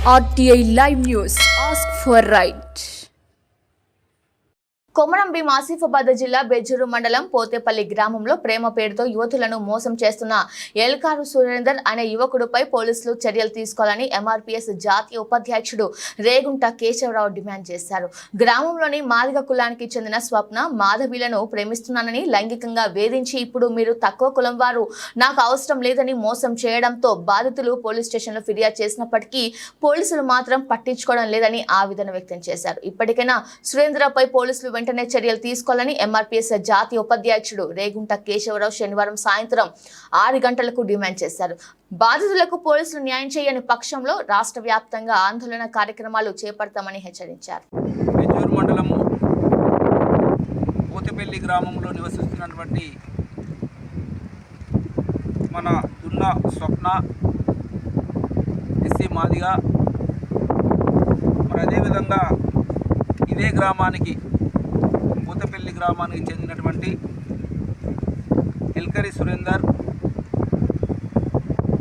RTI Live News. Ask for right. Komaram Bheem Asifabad జిల్లా బెజ్జూరు మండలం పోతేపల్లి గ్రామంలో ప్రేమ పేరుతో యువతులను మోసం చేస్తున్న ఎల్కారు సురేందర్ అనే యువకుడిపై పోలీసులు చర్యలు తీసుకోవాలని ఎంఆర్పీఎస్ జాతీయ ఉపాధ్యక్షుడు రేగుంట కేశవరావు డిమాండ్ చేశారు. గ్రామంలోని మాదిగ కులానికి చెందిన స్వప్న మాధవిలను ప్రేమిస్తున్నానని లైంగికంగా వేధించి ఇప్పుడు మీరు తక్కువ కులం వారు నాకు అవసరం లేదని మోసం చేయడంతో బాధితులు పోలీస్ స్టేషన్లో ఫిర్యాదు చేసినప్పటికీ పోలీసులు మాత్రం పట్టించుకోవడం లేదని ఆవేదన వ్యక్తం చేశారు. ఇప్పటికైనా సురేంద్రపై పోలీసులు వెంటనే చర్యలు తీసుకోవాలని ఎంఆర్పీఎస్ జాతీయ ఉపాధ్యక్షుడు రేగుంట కేశవరావు శనివారం సాయంత్రం 6 గంటలకు డిమాండ్ చేశారు. బాధితులకు పోలీసులు న్యాయం చేయని పక్షంలో రాష్ట్ర వ్యాప్తంగా ఆందోళన కార్యక్రమాలు చేపడతామని హెచ్చరించారు. బెజ్జూరు మండలం పోతేపల్లి గ్రామంలో నివసిస్తున్నటువంటి మన దున్న స్వప్న ఎస్సీ మాదిగా మరి అదేవిధంగా ఇదే గ్రామానికి పోతేపల్లి గ్రామానికి చెందినటువంటి ఎల్కరి సురేందర్,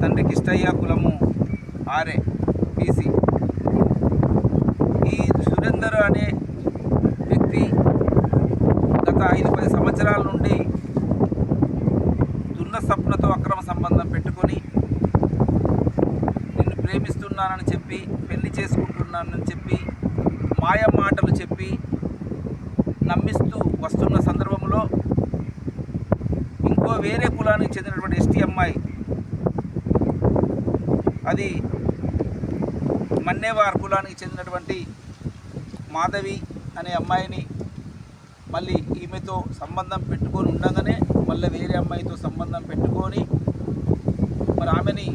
తండ్రి కిష్టయ్య, కులము ఆర్ఏ బీసీ. ఈ సురేందర్ అనే వ్యక్తి గత 5-10 సంవత్సరాల నుండి దున్న స్వప్నతో అక్రమ సంబంధం పెట్టుకొని నిన్ను ప్రేమిస్తున్నానని చెప్పి, పెళ్లి చేసుకుంటున్నానని చెప్పి, మాయ మాటలు చెప్పి నమ్మిస్తూ వస్తున్న సందర్భంలో ఇంకో వేరే కులానికి చెందినటువంటి ఎస్టీ అమ్మాయి, అది మన్నేవార్ కులానికి చెందినటువంటి మాధవి అనే అమ్మాయిని మళ్ళీ ఈమెతో సంబంధం పెట్టుకొని ఉండగానే మళ్ళీ వేరే అమ్మాయితో సంబంధం పెట్టుకొని మరి ఆమెని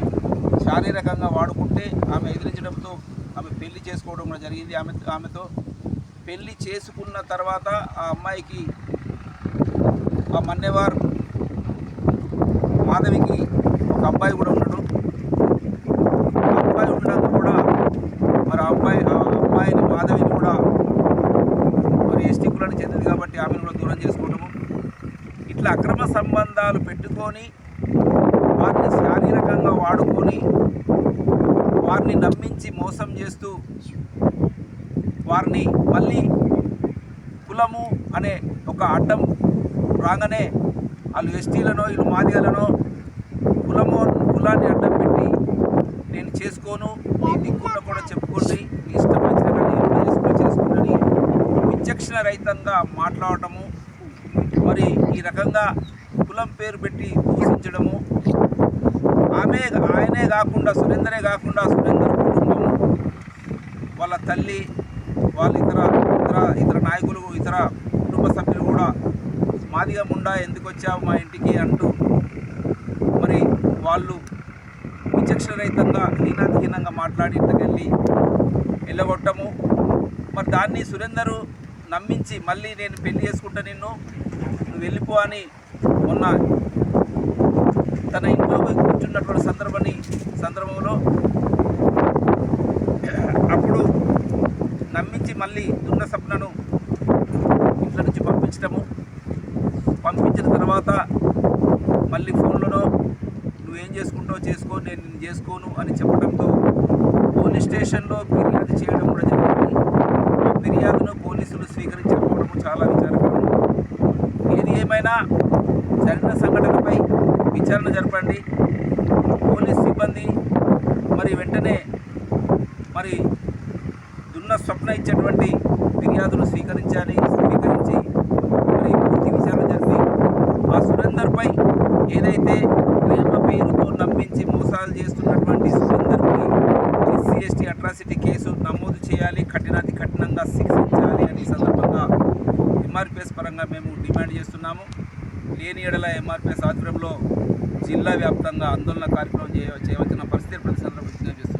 శారీరకంగా వాడుకుంటే ఆమె ఎదిరించడంతో ఆమె పెళ్లి చేసుకోవడం కూడా జరిగింది. ఆమెతో పెళ్లి చేసుకున్న తర్వాత ఆ అమ్మాయికి, ఆ మన్నేవార్ మాధవికి ఒక అబ్బాయి కూడా ఉన్నాడు. ఆ అబ్బాయి ఉండడం కూడా మరి ఆ అమ్మాయిని మాధవిని కూడా మరి ఎస్టీ కులానికి చెందింది కాబట్టి ఆమెను కూడా దూరం చేసుకోవడము, ఇట్లా అక్రమ సంబంధాలు పెట్టుకొని వారిని శారీరకంగా వాడుకొని వారిని నమ్మించి మోసం చేస్తూ వారిని మళ్ళీ కులము అనే ఒక అడ్డం రాగానే వాళ్ళు ఎస్టీలనో వీళ్ళు మాదిగలనో కులాన్ని అడ్డం పెట్టి నేను చేసుకోను, నీ దిక్కున్న కూడా చెప్పుకోండి, నీ ఇష్టం వచ్చిన చేసుకుంటని విచక్షణ రహితంగా మాట్లాడటము, మరి ఈ రకంగా కులం పేరు పెట్టి దూషించడము, ఆయనే కాకుండా సురేందరే కాకుండా సురేందర్ కుటుంబము, వాళ్ళ తల్లి, వాళ్ళ ఇతర నాయకులు, ఇతర కుటుంబ సభ్యులు కూడా మాదిగా ముండా ఎందుకు వచ్చావు మా ఇంటికి అంటూ మరి వాళ్ళు విచక్షణరహితంగా హీనంగా మాట్లాడి ఇంటికెళ్ళి వెళ్ళగొట్టము. మరి దాన్ని సురేందరు నమ్మించి మళ్ళీ నేను పెళ్లి చేసుకుంటా, నువ్వు వెళ్ళిపో అని మొన్న తన ఇంట్లో కూర్చున్నటువంటి సందర్భంలో అప్పుడు నమ్మించి మళ్ళీ దున్న స్వప్నను ఇంట్లో నుంచి పంపించిన తర్వాత మళ్ళీ ఫోన్లలో నువ్వేం చేసుకుంటావో చేసుకో, నేను నిన్ను చేసుకోను అని చెప్పడంతో పోలీస్ స్టేషన్లో ఫిర్యాదు చేయడం కూడా జరిగింది. ఆ ఫిర్యాదును పోలీసులు స్వీకరించకపోవడం చాలా విచారకరం. ఏది ఏమైనా జరిగిన సంఘటనపై విచారణ జరపండి. పోలీస్ సిబ్బంది మరి వెంటనే మరి దున్న స్వప్న ఇచ్చేటువంటి ఫిర్యాదును స్వీకరించి మరి పూర్తి విచారణ జరిపి ఆ సురేందర్పై ఏదైతే ప్రేమ పేరుతో నమ్మించి మోసాలు చేస్తున్నటువంటి సురేందర్పై ఎస్సీ ఎస్టీ అట్రాసిటీ కేసు నమోదు చేయాలి, కఠినంగా శిక్షించాలి అని సందర్భంగా ఎంఆర్పీఎస్ పరంగా మేము డిమాండ్ చేస్తున్నాము. లేని ఎడల ఎంఆర్పీఎస్ ఆధ్వర్యంలో జిల్లా వ్యాప్తంగా ఆందోళన కార్యక్రమం చేయవలసిన పరిస్థితి ప్రతి సందర్భంగా చేస్తున్నాము.